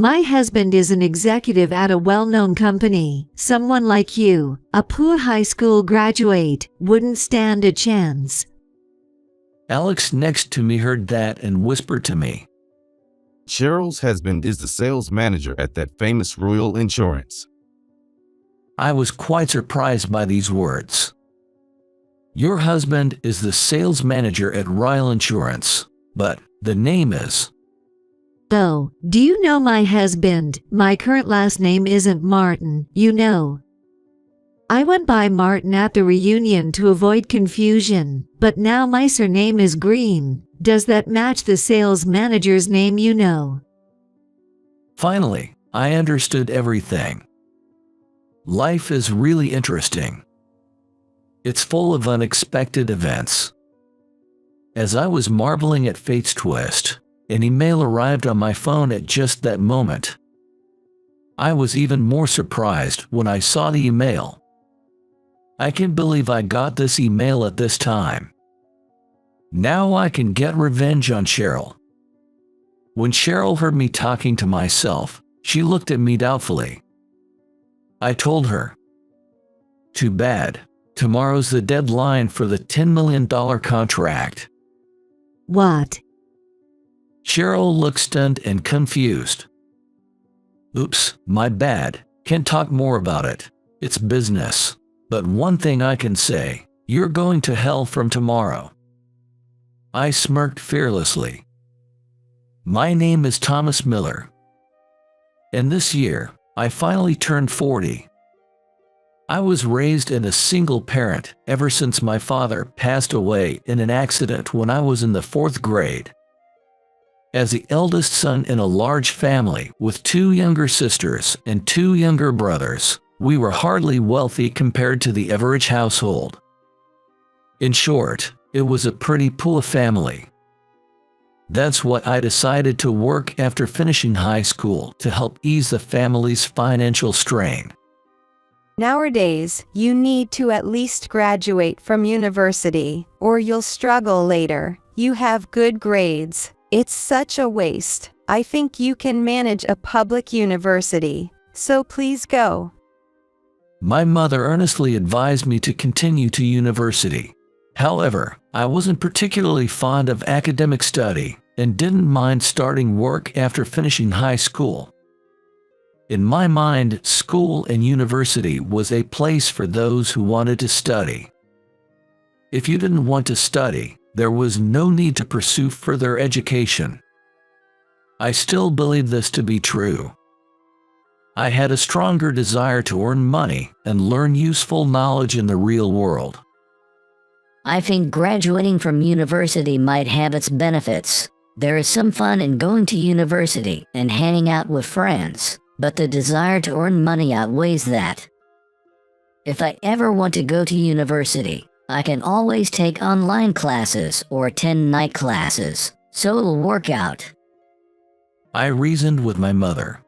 My husband is an executive at a well-known company. Someone like you, a poor high school graduate, wouldn't stand a chance. Alex next to me heard that and whispered to me, Cheryl's husband is the sales manager at that famous Royal Insurance. I was quite surprised by these words. Your husband is the sales manager at Royal Insurance, but the name is... Oh, do you know my husband? My current last name isn't Martin, you know. I went by Martin at the reunion to avoid confusion, but now my surname is Green. Does that match the sales manager's name you know? Finally, I understood everything. Life is really interesting. It's full of unexpected events. As I was marveling at fate's twist, an email arrived on my phone at just that moment. I was even more surprised when I saw the email. I can't believe I got this email at this time. Now I can get revenge on Cheryl. When Cheryl heard me talking to myself, she looked at me doubtfully. I told her, "Too bad. Tomorrow's the deadline for the $10 million contract." What? Cheryl looked stunned and confused. Oops, my bad. Can't talk more about it. It's business. But one thing I can say, you're going to hell from tomorrow. I smirked fearlessly. My name is Thomas Miller. And this year, I finally turned 40. I was raised in a single parent ever since my father passed away in an accident when I was in the 4th grade. As the eldest son in a large family with 2 younger sisters and 2 younger brothers, we were hardly wealthy compared to the average household. In short, it was a pretty poor family. That's why I decided to work after finishing high school to help ease the family's financial strain. Nowadays, you need to at least graduate from university, or you'll struggle later. You have good grades. It's such a waste. I think you can manage a public university, so please go. My mother earnestly advised me to continue to university. However, I wasn't particularly fond of academic study and didn't mind starting work after finishing high school. In my mind, school and university was a place for those who wanted to study. If you didn't want to study, there was no need to pursue further education. I still believe this to be true. I had a stronger desire to earn money and learn useful knowledge in the real world. I think graduating from university might have its benefits. There is some fun in going to university and hanging out with friends, but the desire to earn money outweighs that. If I ever want to go to university, I can always take online classes or attend night classes, so it'll work out. I reasoned with my mother.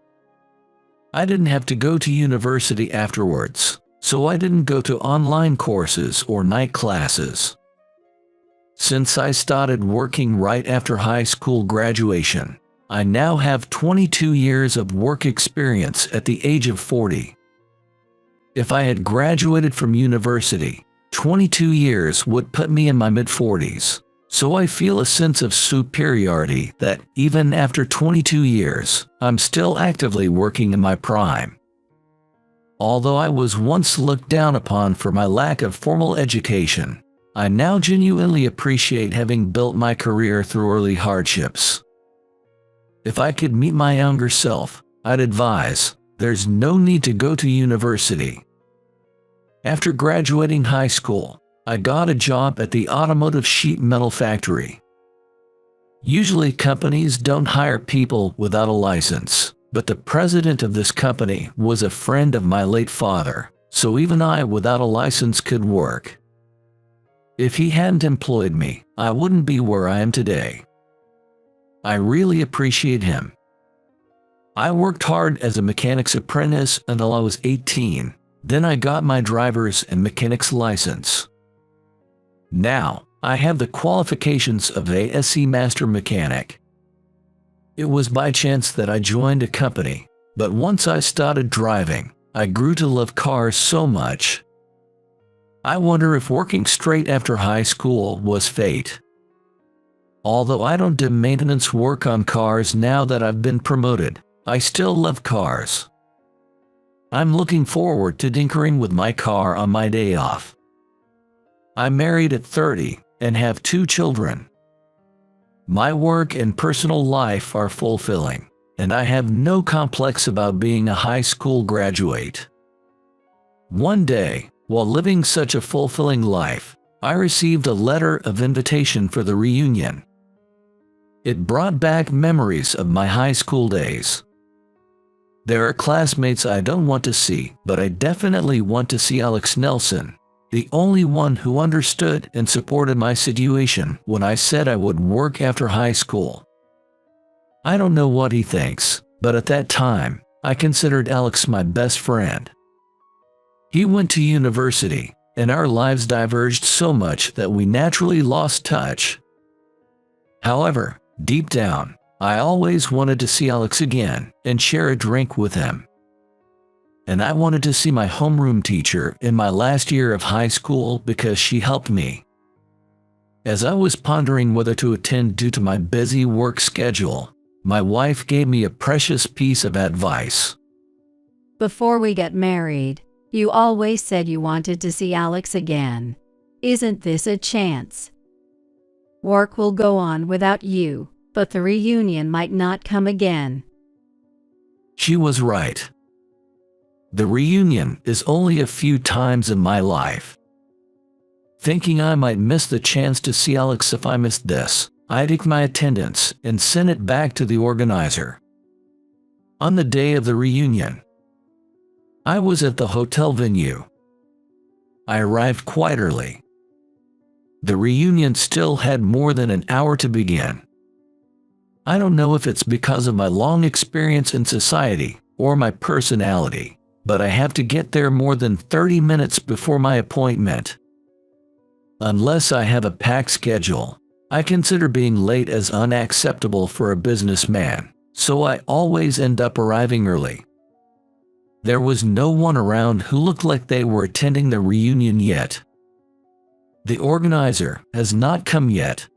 I didn't have to go to university afterwards, so I didn't go to online courses or night classes. Since I started working right after high school graduation, I now have 22 years of work experience at the age of 40. If I had graduated from university, 22 years would put me in my mid-40s, so I feel a sense of superiority that even after 22 years, I'm still actively working in my prime. Although I was once looked down upon for my lack of formal education, I now genuinely appreciate having built my career through early hardships. If I could meet my younger self, I'd advise, there's no need to go to university. After graduating high school, I got a job at the automotive sheet metal factory. Usually companies don't hire people without a license, but the president of this company was a friend of my late father, so even I without a license could work. If he hadn't employed me, I wouldn't be where I am today. I really appreciate him. I worked hard as a mechanic's apprentice until I was 18. Then I got my driver's and mechanic's license. Now, I have the qualifications of a SE Master Mechanic. It was by chance that I joined a company, but once I started driving, I grew to love cars so much. I wonder if working straight after high school was fate. Although I don't do maintenance work on cars now that I've been promoted, I still love cars. I'm looking forward to tinkering with my car on my day off. I'm married at 30 and have 2 children. My work and personal life are fulfilling, and I have no complex about being a high school graduate. One day, while living such a fulfilling life, I received a letter of invitation for the reunion. It brought back memories of my high school days. There are classmates I don't want to see, but I definitely want to see Alex Nelson, the only one who understood and supported my situation when I said I would work after high school. I don't know what he thinks, but at that time, I considered Alex my best friend. He went to university, and our lives diverged so much that we naturally lost touch. However, deep down, I always wanted to see Alex again and share a drink with him. And I wanted to see my homeroom teacher in my last year of high school because she helped me. As I was pondering whether to attend due to my busy work schedule, my wife gave me a precious piece of advice. Before we get married, you always said you wanted to see Alex again. Isn't this a chance? Work will go on without you, but the reunion might not come again. She was right. The reunion is only a few times in my life. Thinking I might miss the chance to see Alex if I missed this, I took my attendance and sent it back to the organizer. On the day of the reunion, I was at the hotel venue. I arrived quite early. The reunion still had more than an hour to begin. I don't know if it's because of my long experience in society or my personality, but I have to get there more than 30 minutes before my appointment. Unless I have a packed schedule, I consider being late as unacceptable for a businessman, so I always end up arriving early. There was no one around who looked like they were attending the reunion yet. The organizer has not come yet.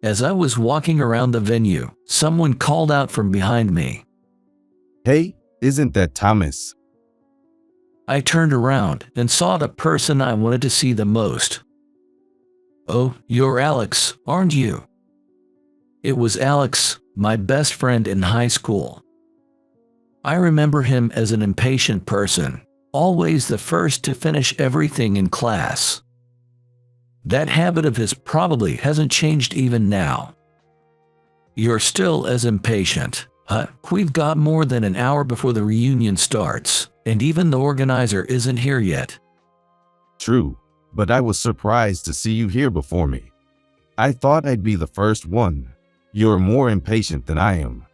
As I was walking around the venue, someone called out from behind me. Hey, isn't that Thomas? I turned around and saw the person I wanted to see the most. Oh, you're Alex, aren't you? It was Alex, my best friend in high school. I remember him as an impatient person, always the first to finish everything in class. That habit of his probably hasn't changed even now. You're still as impatient. We've got more than an hour before the reunion starts, and even the organizer isn't here yet. True, but I was surprised to see you here before me. I thought I'd be the first one. You're more impatient than I am.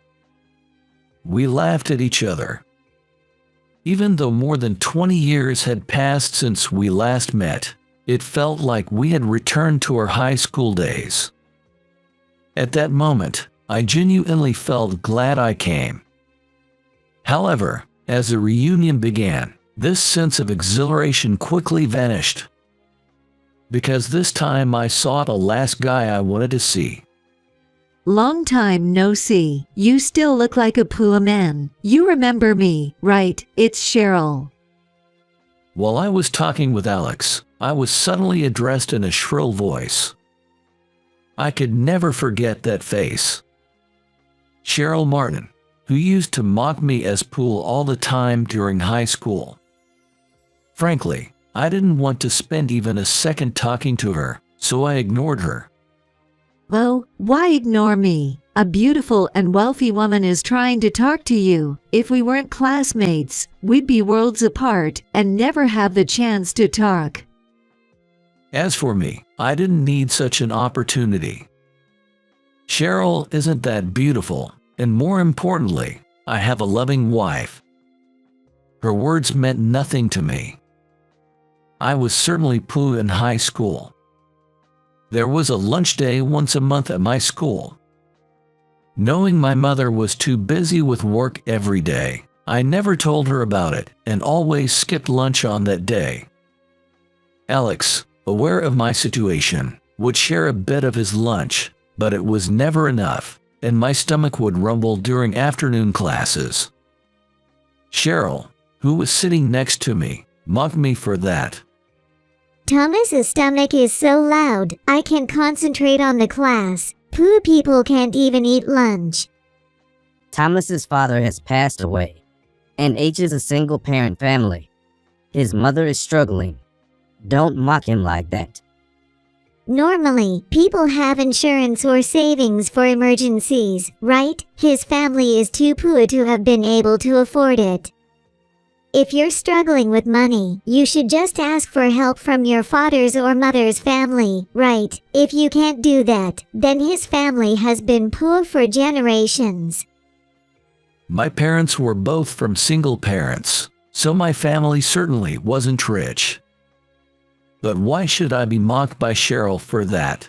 We laughed at each other. Even though more than 20 years had passed since we last met, it felt like we had returned to our high school days. At that moment, I genuinely felt glad I came. However, as the reunion began, this sense of exhilaration quickly vanished. Because this time I saw the last guy I wanted to see. Long time no see. You still look like a Pua man. You remember me, right? It's Cheryl. While I was talking with Alex, I was suddenly addressed in a shrill voice. I could never forget that face. Cheryl Martin, who used to mock me as Pool all the time during high school. Frankly, I didn't want to spend even a second talking to her, so I ignored her. Oh, why ignore me? A beautiful and wealthy woman is trying to talk to you. If we weren't classmates, we'd be worlds apart and never have the chance to talk. As for me, I didn't need such an opportunity. Cheryl isn't that beautiful, and more importantly, I have a loving wife. Her words meant nothing to me. I was certainly Pooh in high school. There was a lunch day once a month at my school. Knowing my mother was too busy with work every day, I never told her about it and always skipped lunch on that day. Alex, aware of my situation, would share a bit of his lunch, but it was never enough, and my stomach would rumble during afternoon classes. Cheryl, who was sitting next to me, mocked me for that. Thomas's stomach is so loud, I can't concentrate on the class. Poor people can't even eat lunch. Thomas's father has passed away, and H is a single-parent family. His mother is struggling. Don't mock him like that. Normally, people have insurance or savings for emergencies, right? His family is too poor to have been able to afford it. If you're struggling with money, you should just ask for help from your father's or mother's family, right? If you can't do that, then his family has been poor for generations. My parents were both from single parents, so my family certainly wasn't rich. But why should I be mocked by Cheryl for that?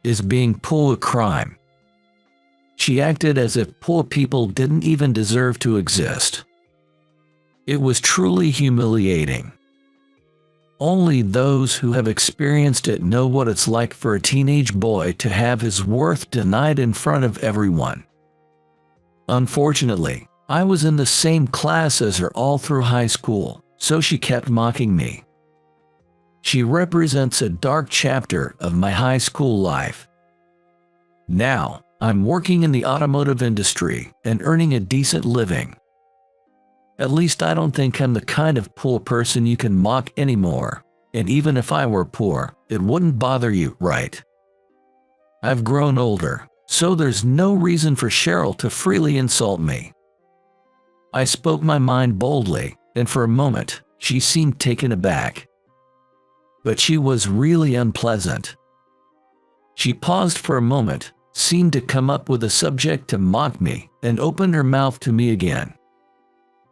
Is being poor a crime? She acted as if poor people didn't even deserve to exist. It was truly humiliating. Only those who have experienced it know what it's like for a teenage boy to have his worth denied in front of everyone. Unfortunately, I was in the same class as her all through high school, so she kept mocking me. She represents a dark chapter of my high school life. Now, I'm working in the automotive industry and earning a decent living. At least I don't think I'm the kind of poor person you can mock anymore. And even if I were poor, it wouldn't bother you, right? I've grown older, so there's no reason for Cheryl to freely insult me. I spoke my mind boldly, and for a moment, she seemed taken aback. But she was really unpleasant. She paused for a moment, seemed to come up with a subject to mock me, and opened her mouth to me again.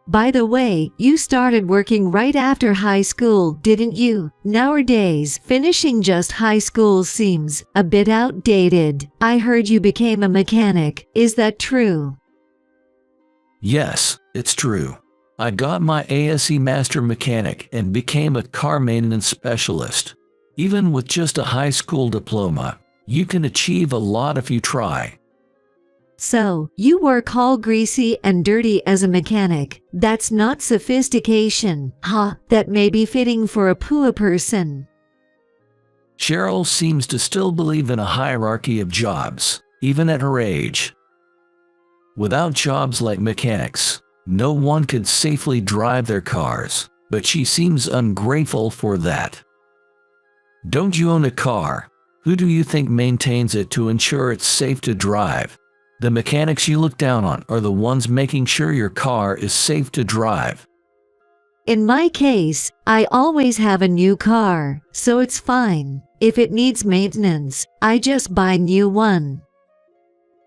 By the way, you started working right after high school, didn't you? Nowadays, finishing just high school seems a bit outdated. I heard you became a mechanic. Is that true? Yes, it's true. I got my ASE Master Mechanic and became a car maintenance specialist. Even with just a high school diploma, you can achieve a lot if you try. So, you work all greasy and dirty as a mechanic. That's not sophistication, huh? That may be fitting for a poor person. Cheryl seems to still believe in a hierarchy of jobs, even at her age. Without jobs like mechanics, no one could safely drive their cars, but she seems ungrateful for that. Don't you own a car? Who do you think maintains it to ensure it's safe to drive? The mechanics you look down on are the ones making sure your car is safe to drive. In my case, I always have a new car, so it's fine. If it needs maintenance, I just buy a new one.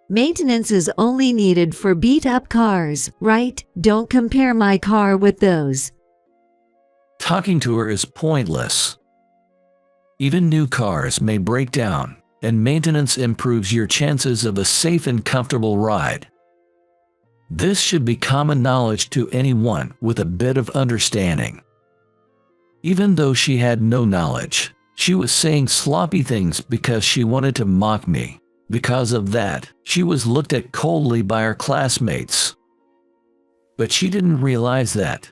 Maintenance is only needed for beat-up cars, right? Don't compare my car with those. Talking to her is pointless. Even new cars may break down, and maintenance improves your chances of a safe and comfortable ride. This should be common knowledge to anyone with a bit of understanding. Even though she had no knowledge, she was saying sloppy things because she wanted to mock me. Because of that, she was looked at coldly by her classmates. But she didn't realize that.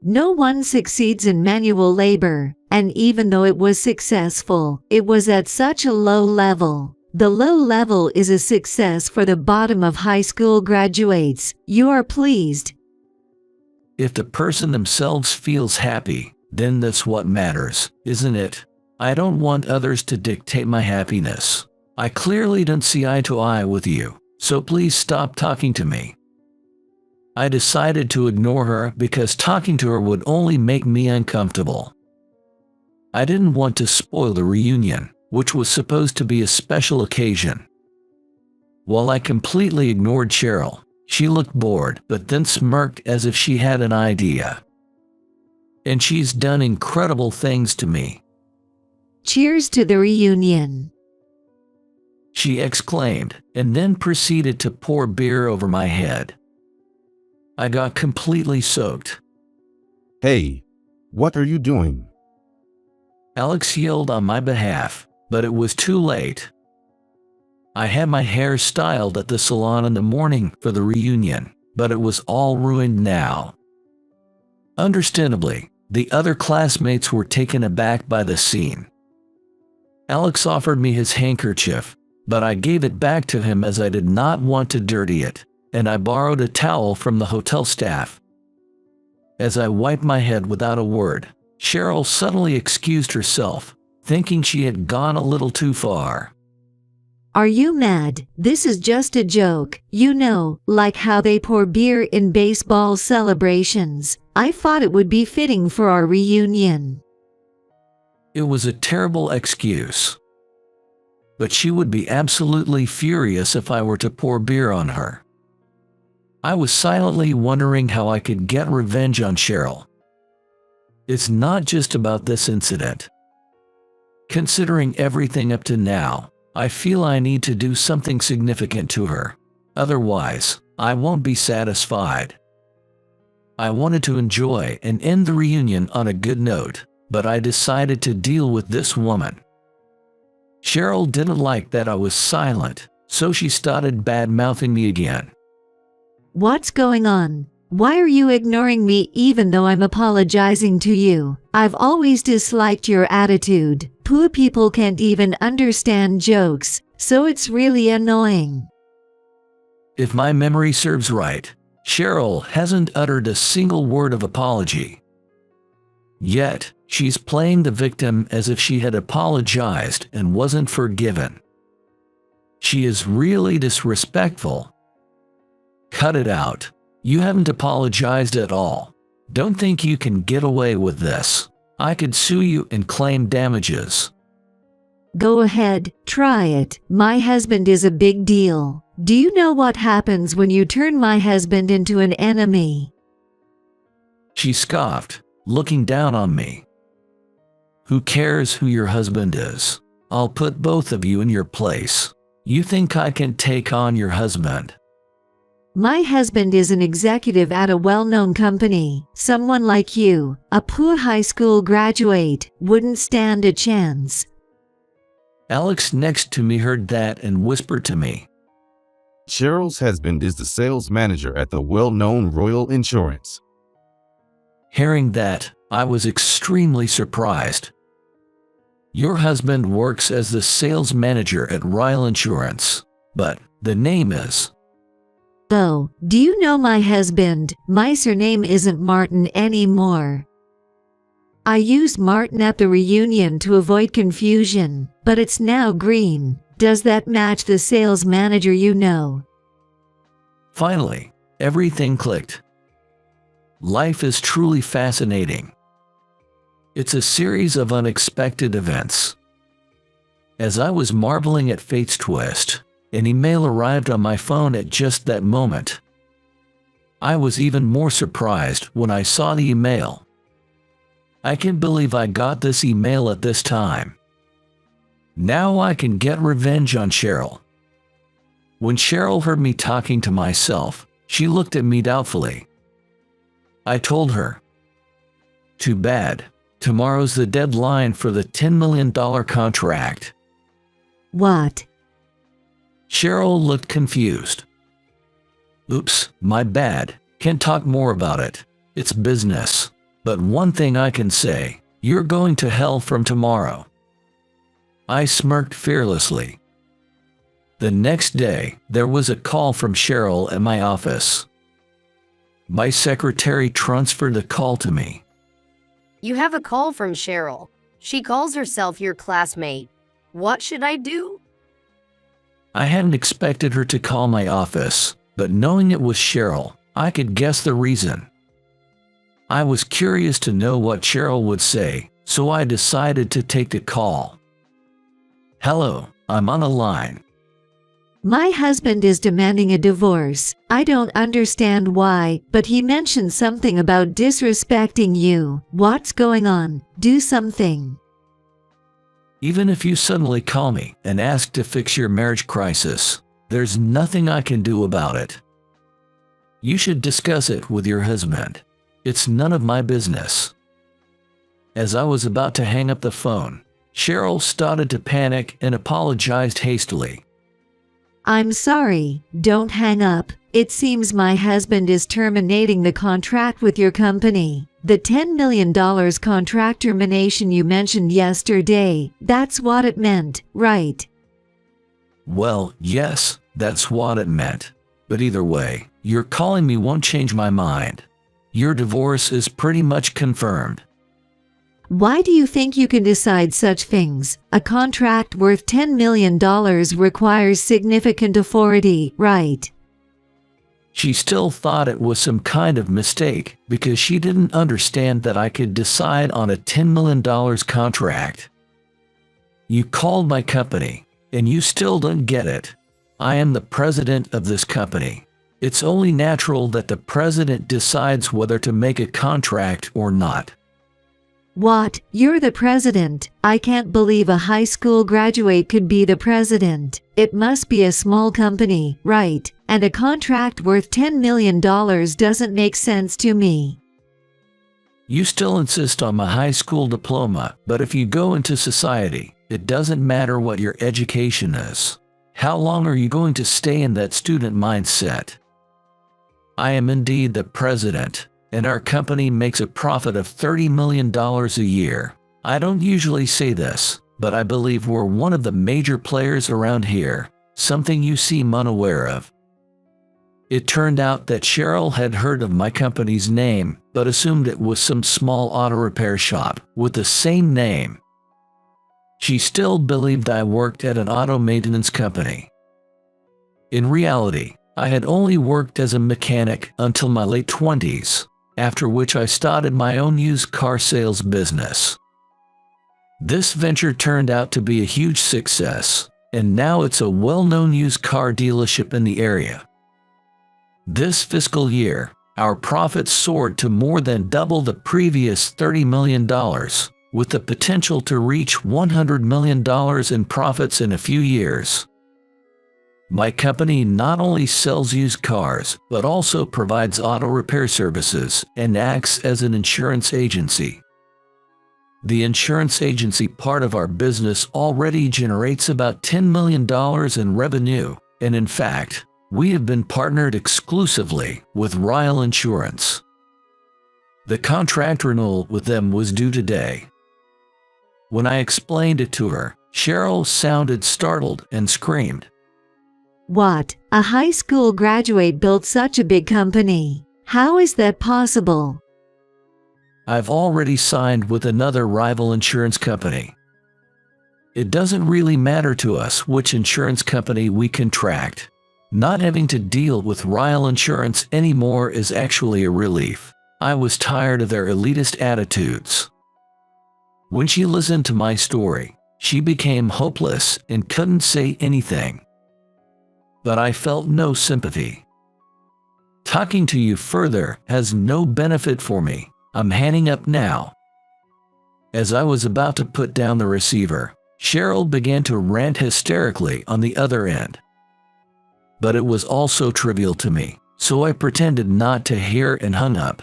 No one succeeds in manual labor, and even though it was successful, it was at such a low level. The low level is a success for the bottom of high school graduates. You are pleased. If the person themselves feels happy, then that's what matters, isn't it? I don't want others to dictate my happiness. I clearly don't see eye to eye with you, so please stop talking to me. I decided to ignore her because talking to her would only make me uncomfortable. I didn't want to spoil the reunion, which was supposed to be a special occasion. While I completely ignored Cheryl, she looked bored but then smirked as if she had an idea. And she's done incredible things to me. Cheers to the reunion. she exclaimed, and then proceeded to pour beer over my head. I got completely soaked. Hey, what are you doing? Alex yelled on my behalf, but it was too late. I had my hair styled at the salon in the morning for the reunion, but it was all ruined now. Understandably, the other classmates were taken aback by the scene. Alex offered me his handkerchief, but I gave it back to him as I did not want to dirty it, and I borrowed a towel from the hotel staff. As I wiped my head without a word, Cheryl suddenly excused herself, thinking she had gone a little too far. Are you mad? This is just a joke, you know, like how they pour beer in baseball celebrations. I thought it would be fitting for our reunion. It was a terrible excuse. But she would be absolutely furious if I were to pour beer on her. I was silently wondering how I could get revenge on Cheryl. It's not just about this incident. Considering everything up to now, I feel I need to do something significant to her. Otherwise, I won't be satisfied. I wanted to enjoy and end the reunion on a good note, but I decided to deal with this woman. Cheryl didn't like that I was silent, so she started bad-mouthing me again. What's going on? Why are you ignoring me even though I'm apologizing to you? I've always disliked your attitude. Poor people can't even understand jokes, so it's really annoying. If my memory serves right, Cheryl hasn't uttered a single word of apology. Yet, she's playing the victim as if she had apologized and wasn't forgiven. She is really disrespectful. Cut it out. You haven't apologized at all. Don't think you can get away with this. I could sue you and claim damages. Go ahead, try it. My husband is a big deal. Do you know what happens when you turn my husband into an enemy? She scoffed, looking down on me. Who cares who your husband is? I'll put both of you in your place. You think I can take on your husband? My husband is an executive at a well-known company. Someone like you, a poor high school graduate, wouldn't stand a chance. Alex next to me heard that and whispered to me. Cheryl's husband is the sales manager at the well-known Royal Insurance. Hearing that, I was extremely surprised. Your husband works as the sales manager at Royal Insurance, but the name is... Oh, do you know my husband? My surname isn't Martin anymore. I used Martin at the reunion to avoid confusion, but it's now Green. Does that match the sales manager you know? Finally, everything clicked. Life is truly fascinating. It's a series of unexpected events. As I was marveling at fate's twist, an email arrived on my phone at just that moment. I was even more surprised when I saw the email. I can't believe I got this email at this time. Now I can get revenge on Cheryl. When Cheryl heard me talking to myself, she looked at me doubtfully. I told her, "Too bad. Tomorrow's the deadline for the $10 million contract." What? Cheryl looked confused. Oops, my bad. Can't talk more about it. It's business. But one thing I can say, you're going to hell from tomorrow. I smirked fearlessly. The next day, there was a call from Cheryl at my office. My secretary transferred the call to me. You have a call from Cheryl. She calls herself your classmate. What should I do? I hadn't expected her to call my office, but knowing it was Cheryl, I could guess the reason. I was curious to know what Cheryl would say, so I decided to take the call. Hello, I'm on the line. My husband is demanding a divorce. I don't understand why, but he mentioned something about disrespecting you. What's going on? Do something. Even if you suddenly call me and ask to fix your marriage crisis, there's nothing I can do about it. You should discuss it with your husband. It's none of my business." As I was about to hang up the phone, Cheryl started to panic and apologized hastily. "I'm sorry, don't hang up. It seems my husband is terminating the contract with your company. The $10 million contract termination you mentioned yesterday, that's what it meant, right?" Well, yes, that's what it meant. But either way, your calling me won't change my mind. Your divorce is pretty much confirmed. "Why do you think you can decide such things? A contract worth $10 million requires significant authority, right?" She still thought it was some kind of mistake because she didn't understand that I could decide on a $10 million contract. "You called my company, and you still don't get it. I am the president of this company. It's only natural that the president decides whether to make a contract or not." "What? You're the president? I can't believe a high school graduate could be the president. It must be a small company, right? And a contract worth $10 million doesn't make sense to me." You still insist on my high school diploma, but if you go into society, it doesn't matter what your education is. How long are you going to stay in that student mindset? I am indeed the president, and our company makes a profit of $30 million a year. I don't usually say this, but I believe we're one of the major players around here, something you seem unaware of. It turned out that Cheryl had heard of my company's name, but assumed it was some small auto repair shop with the same name. She still believed I worked at an auto maintenance company. In reality, I had only worked as a mechanic until my late 20s, after which I started my own used car sales business. This venture turned out to be a huge success, and now it's a well-known used car dealership in the area. This fiscal year, our profits soared to more than double the previous $30 million, with the potential to reach $100 million in profits in a few years. My company not only sells used cars, but also provides auto repair services and acts as an insurance agency. The insurance agency part of our business already generates about $10 million in revenue, and in fact, we have been partnered exclusively with Royal Insurance. The contract renewal with them was due today. When I explained it to her, Cheryl sounded startled and screamed. "What? A high school graduate built such a big company? How is that possible?" "I've already signed with another rival insurance company. It doesn't really matter to us which insurance company we contract. Not having to deal with Royal Insurance anymore is actually a relief. I was tired of their elitist attitudes." When she listened to my story, she became hopeless and couldn't say anything. But I felt no sympathy. Talking to you further has no benefit for me. I'm hanging up now. As I was about to put down the receiver, Cheryl began to rant hysterically on the other end. But it was also trivial to me, so I pretended not to hear and hung up.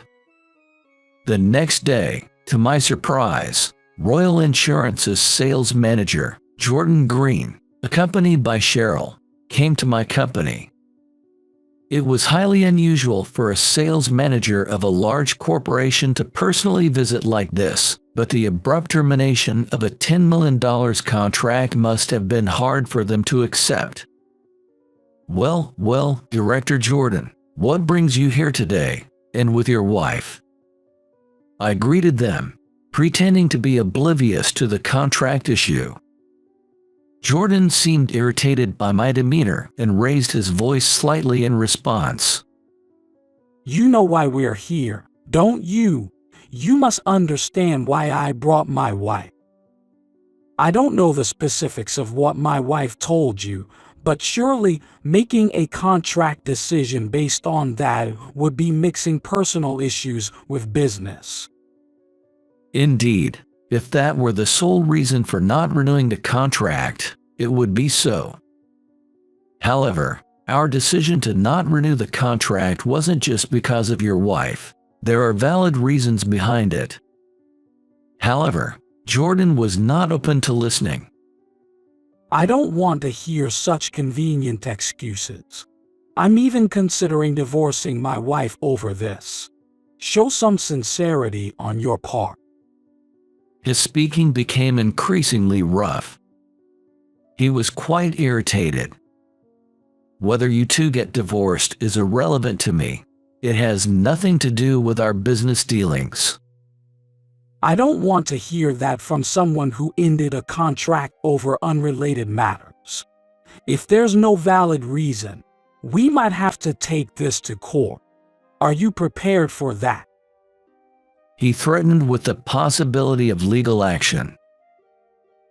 The next day, to my surprise, Royal Insurance's sales manager, Jordan Green, accompanied by Cheryl, came to my company. It was highly unusual for a sales manager of a large corporation to personally visit like this, but the abrupt termination of a $10 million contract must have been hard for them to accept. Well, Director Jordan, what brings you here today, and with your wife?" I greeted them, pretending to be oblivious to the contract issue. Jordan seemed irritated by my demeanor and raised his voice slightly in response. "You know why we're here, don't you? You must understand why I brought my wife. I don't know the specifics of what my wife told you, but surely making a contract decision based on that would be mixing personal issues with business." Indeed, If that were the sole reason for not renewing the contract, it would be so. However, our decision to not renew the contract wasn't just because of your wife. There are valid reasons behind it. However, Jordan was not open to listening. I don't want to hear such convenient excuses. I'm even considering divorcing my wife over this. Show some sincerity on your part. His speaking became increasingly rough. He was quite irritated. Whether you two get divorced is irrelevant to me. It has nothing to do with our business dealings. I don't want to hear that from someone who ended a contract over unrelated matters. If there's no valid reason, we might have to take this to court. Are you prepared for that? He threatened with the possibility of legal action.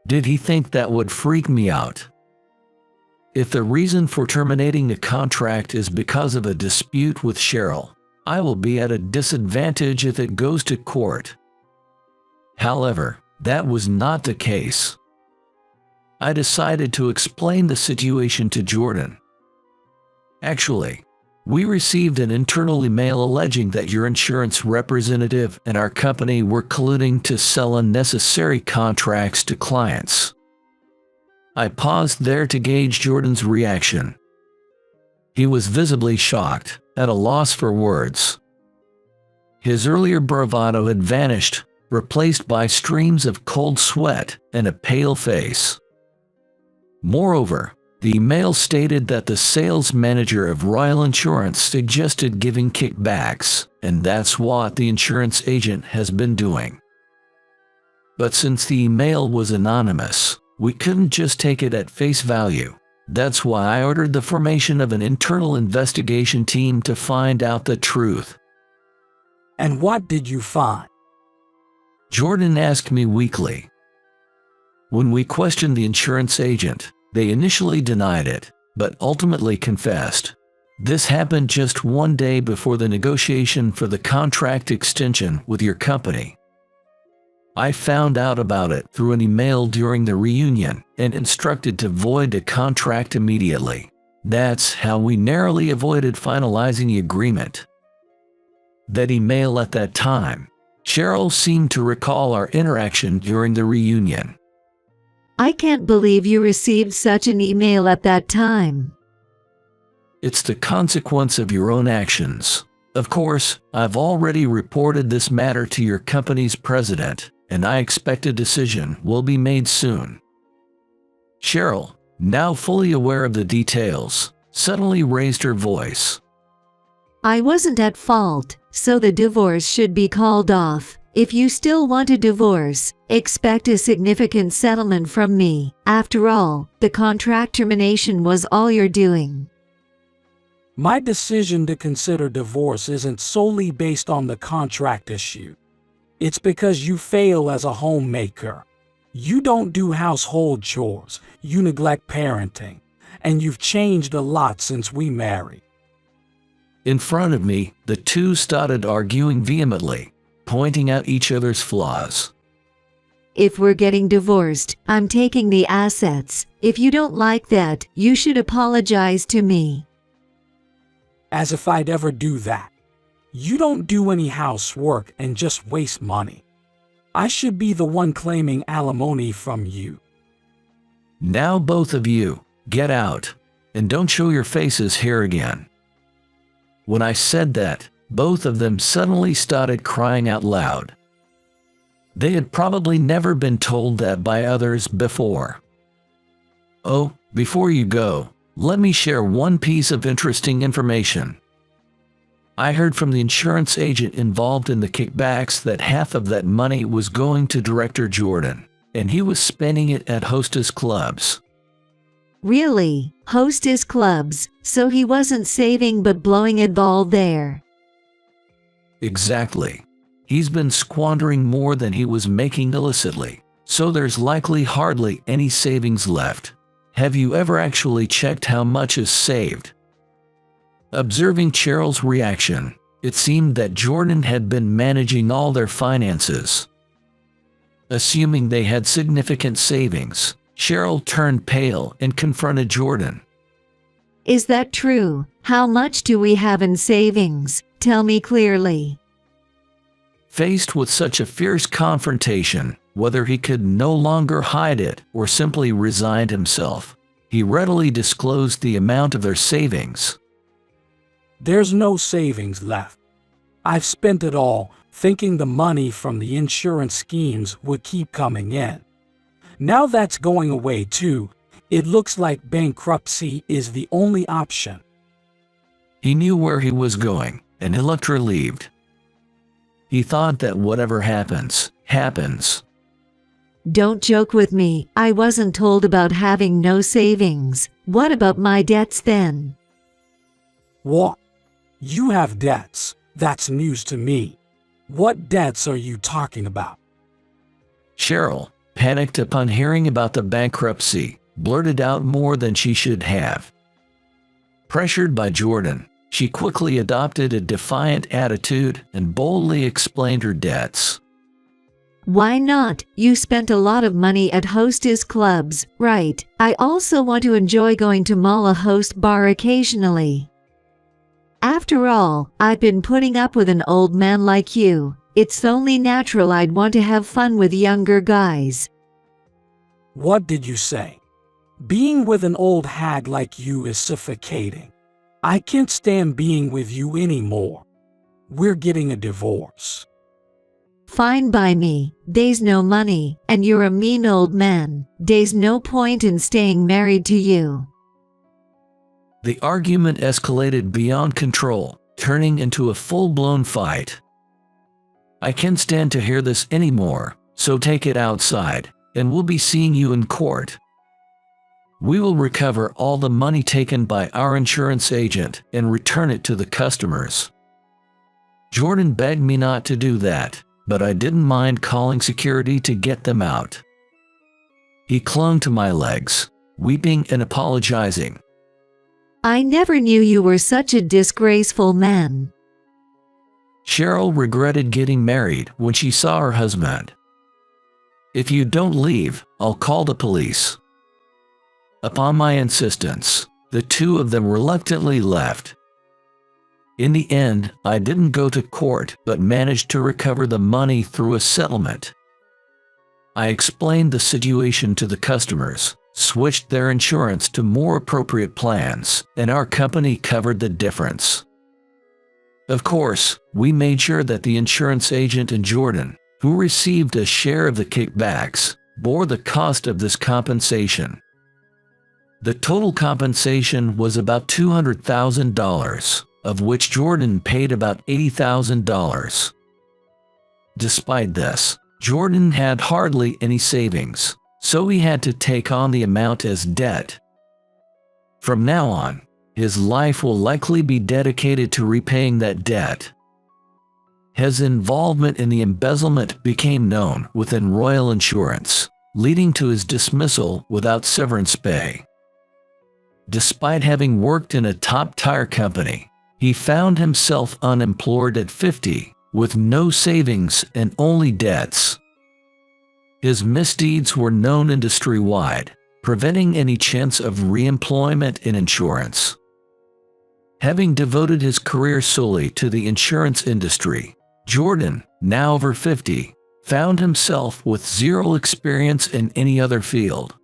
Did he think that would freak me out? If the reason for terminating the contract is because of a dispute with Cheryl, I will be at a disadvantage if it goes to court. However, that was not the case. I decided to explain the situation to Jordan. Actually, we received an internal email alleging that your insurance representative and our company were colluding to sell unnecessary contracts to clients. I paused there to gauge Jordan's reaction. He was visibly shocked, at a loss for words. His earlier bravado had vanished, replaced by streams of cold sweat and a pale face. Moreover, the email stated that the sales manager of Royal Insurance suggested giving kickbacks, and that's what the insurance agent has been doing. But since the email was anonymous, we couldn't just take it at face value. That's why I ordered the formation of an internal investigation team to find out the truth. And what did you find? Jordan asked me weakly. When we questioned the insurance agent, they initially denied it, but ultimately confessed. This happened just one day before the negotiation for the contract extension with your company. I found out about it through an email during the reunion and instructed to void the contract immediately. That's how we narrowly avoided finalizing the agreement. That email at that time, Cheryl seemed to recall our interaction during the reunion. I can't believe you received such an email at that time. It's the consequence of your own actions. Of course, I've already reported this matter to your company's president, and I expect a decision will be made soon. Cheryl, now fully aware of the details, suddenly raised her voice. I wasn't at fault, so the divorce should be called off. If you still want a divorce, expect a significant settlement from me. After all, the contract termination was all you're doing. My decision to consider divorce isn't solely based on the contract issue. It's because you fail as a homemaker. You don't do household chores, you neglect parenting, and you've changed a lot since we married. In front of me, the two started arguing vehemently, pointing out each other's flaws. If we're getting divorced, I'm taking the assets. If you don't like that, you should apologize to me. As if I'd ever do that. You don't do any housework and just waste money. I should be the one claiming alimony from you. Now both of you, get out, and don't show your faces here again. When I said that, both of them suddenly started crying out loud. They had probably never been told that by others before. Oh, before you go, let me share one piece of interesting information. I heard from the insurance agent involved in the kickbacks that half of that money was going to Director Jordan, and he was spending it at hostess clubs. Really? Hostess clubs, so he wasn't saving but blowing it all there. Exactly. He's been squandering more than he was making illicitly, so there's likely hardly any savings left. Have you ever actually checked how much is saved? Observing Cheryl's reaction, it seemed that Jordan had been managing all their finances. Assuming they had significant savings, Cheryl turned pale and confronted Jordan. Is that true? How much do we have in savings? Tell me clearly. Faced with such a fierce confrontation, whether he could no longer hide it or simply resigned himself, he readily disclosed the amount of their savings. There's no savings left. I've spent it all, thinking the money from the insurance schemes would keep coming in. Now that's going away too. It looks like bankruptcy is the only option. He knew where he was going, and he looked relieved. He thought that whatever happens, happens. Don't joke with me. I wasn't told about having no savings. What about my debts then? What? You have debts? That's news to me. What debts are you talking about? Cheryl, panicked upon hearing about the bankruptcy, blurted out more than she should have. Pressured by Jordan, she quickly adopted a defiant attitude and boldly explained her debts. Why not? You spent a lot of money at hostess clubs, right? I also want to enjoy going to Mala Host Bar occasionally. After all, I've been putting up with an old man like you. It's only natural I'd want to have fun with younger guys. What did you say? Being with an old hag like you is suffocating. I can't stand being with you anymore. We're getting a divorce. Fine by me. There's no money, and you're a mean old man. There's no point in staying married to you. The argument escalated beyond control, turning into a full-blown fight. I can't stand to hear this anymore, so take it outside, and we'll be seeing you in court. We will recover all the money taken by our insurance agent and return it to the customers. Jordan begged me not to do that, but I didn't mind calling security to get them out. He clung to my legs, weeping and apologizing. I never knew you were such a disgraceful man. Cheryl regretted getting married when she saw her husband. If you don't leave, I'll call the police. Upon my insistence, the two of them reluctantly left. In the end, I didn't go to court but managed to recover the money through a settlement. I explained the situation to the customers, switched their insurance to more appropriate plans, and our company covered the difference. Of course, we made sure that the insurance agent and Jordan, who received a share of the kickbacks, bore the cost of this compensation. The total compensation was about $200,000, of which Jordan paid about $80,000. Despite this, Jordan had hardly any savings, so he had to take on the amount as debt. From now on, his life will likely be dedicated to repaying that debt. His involvement in the embezzlement became known within Royal Insurance, leading to his dismissal without severance pay. Despite having worked in a top-tier company, he found himself unemployed at 50, with no savings and only debts. His misdeeds were known industry-wide, preventing any chance of re-employment in insurance. Having devoted his career solely to the insurance industry, Jordan, now over 50, found himself with zero experience in any other field.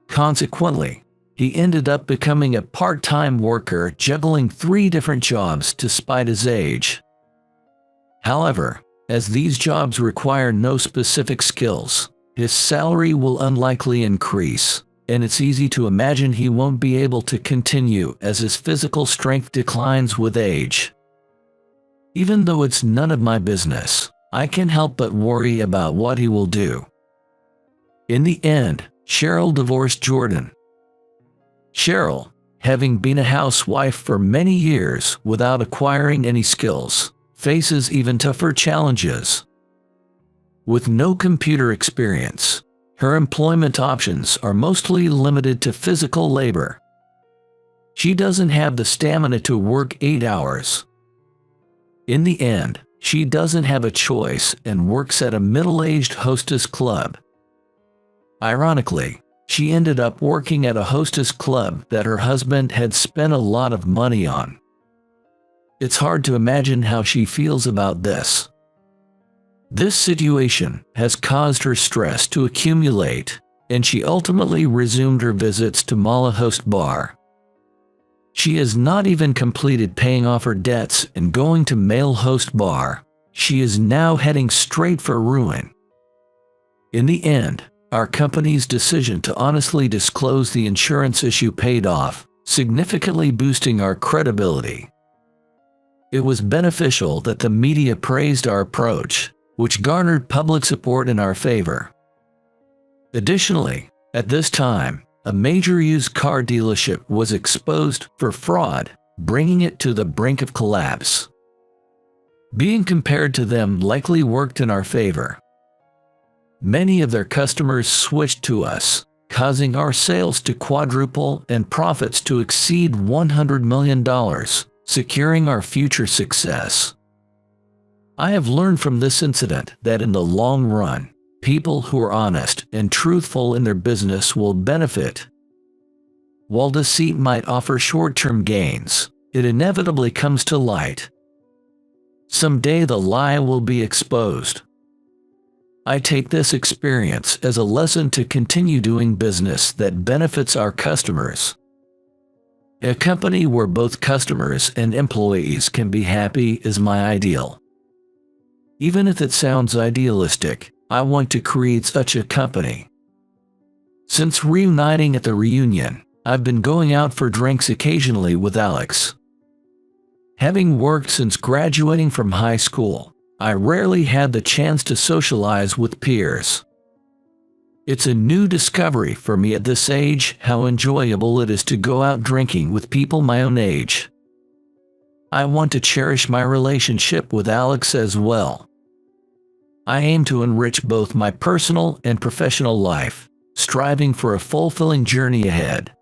Consequently, he ended up becoming a part-time worker juggling 3 different jobs despite his age. However, as these jobs require no specific skills, his salary will unlikely increase, and it's easy to imagine he won't be able to continue as his physical strength declines with age. Even though it's none of my business, I can't help but worry about what he will do. In the end, Cheryl divorced Jordan. Cheryl, having been a housewife for many years without acquiring any skills, faces even tougher challenges. With no computer experience, her employment options are mostly limited to physical labor. She doesn't have the stamina to work 8 hours. In the end, She doesn't have a choice and works at a middle-aged hostess club. Ironically, she ended up working at a hostess club that her husband had spent a lot of money on. It's hard to imagine how she feels about this. This situation has caused her stress to accumulate, and she ultimately resumed her visits to Mala Host Bar. She has not even completed paying off her debts and going to Male Host Bar. She is now heading straight for ruin. In the end, our company's decision to honestly disclose the insurance issue paid off, significantly boosting our credibility. It was beneficial that the media praised our approach, which garnered public support in our favor. Additionally, at this time, a major used car dealership was exposed for fraud, bringing it to the brink of collapse. Being compared to them likely worked in our favor. Many of their customers switched to us, causing our sales to quadruple and profits to exceed $100 million, securing our future success. I have learned from this incident that in the long run, people who are honest and truthful in their business will benefit. While deceit might offer short-term gains, it inevitably comes to light. Someday the lie will be exposed. I take this experience as a lesson to continue doing business that benefits our customers. A company where both customers and employees can be happy is my ideal. Even if it sounds idealistic, I want to create such a company. Since reuniting at the reunion, I've been going out for drinks occasionally with Alex. Having worked since graduating from high school, I rarely had the chance to socialize with peers. It's a new discovery for me at this age how enjoyable it is to go out drinking with people my own age. I want to cherish my relationship with Alex as well. I aim to enrich both my personal and professional life, striving for a fulfilling journey ahead.